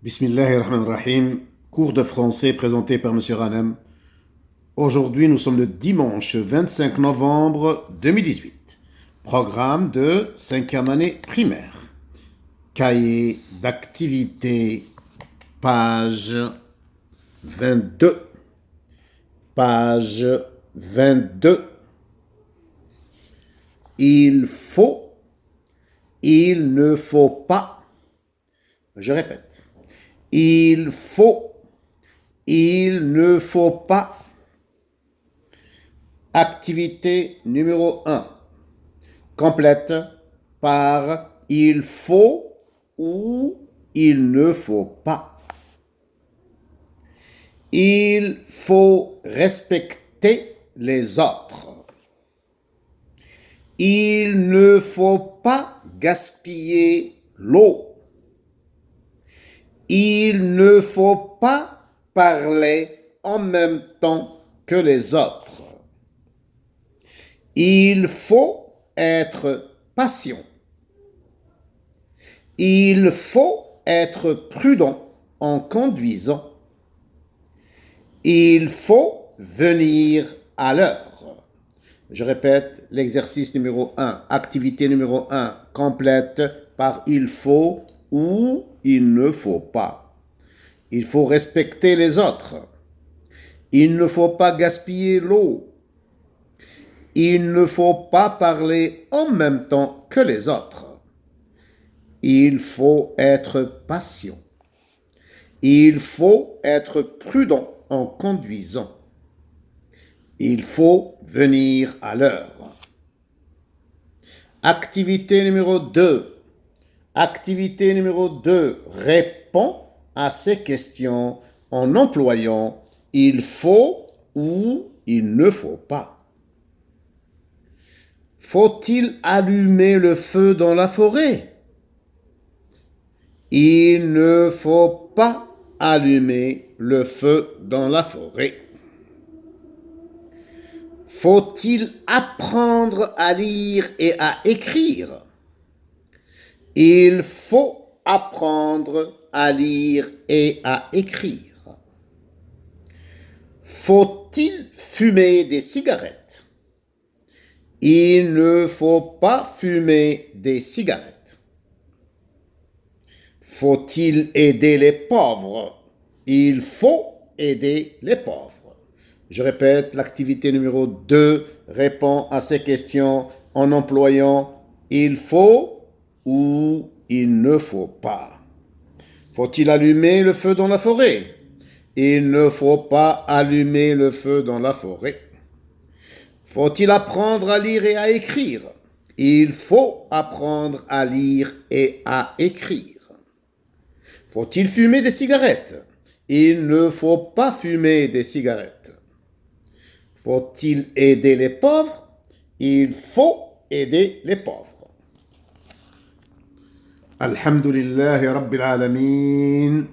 Bismillahirrahmanirrahim, cours de français présenté par M. Ranem. Aujourd'hui, nous sommes le dimanche 25 novembre 2018. Programme de 5e année primaire. Cahier d'activité, page 22. Page 22. Il faut, il ne faut pas. Je répète. Il faut, il ne faut pas. Activité numéro 1. Complète par il faut ou il ne faut pas. Il faut respecter les autres. Il ne faut pas gaspiller l'eau. Il ne faut pas parler en même temps que les autres. Il faut être patient. Il faut être prudent en conduisant. Il faut venir à l'heure. Je répète l'exercice numéro 1, activité numéro 1, complète par il faut ou il ne faut pas. Il faut respecter les autres. Il ne faut pas gaspiller l'eau. Il ne faut pas parler en même temps que les autres. Il faut être patient. Il faut être prudent en conduisant. Il faut venir à l'heure. Activité numéro 2. Activité numéro 2. Réponds à ces questions en employant il faut ou il ne faut pas. Faut-il allumer le feu dans la forêt? Il ne faut pas allumer le feu dans la forêt. Faut-il apprendre à lire et à écrire? Il faut apprendre à lire et à écrire. Faut-il fumer des cigarettes? Il ne faut pas fumer des cigarettes. Faut-il aider les pauvres? Il faut aider les pauvres. Je répète, l'activité numéro 2 répond à ces questions en employant il faut ou il ne faut pas. Faut-il allumer le feu dans la forêt? Il ne faut pas allumer le feu dans la forêt. Faut-il apprendre à lire et à écrire? Il faut apprendre à lire et à écrire. Faut-il fumer des cigarettes? Il ne faut pas fumer des cigarettes. Faut-il aider les pauvres? Il faut aider les pauvres. Alhamdulillahi Rabbil Alamin.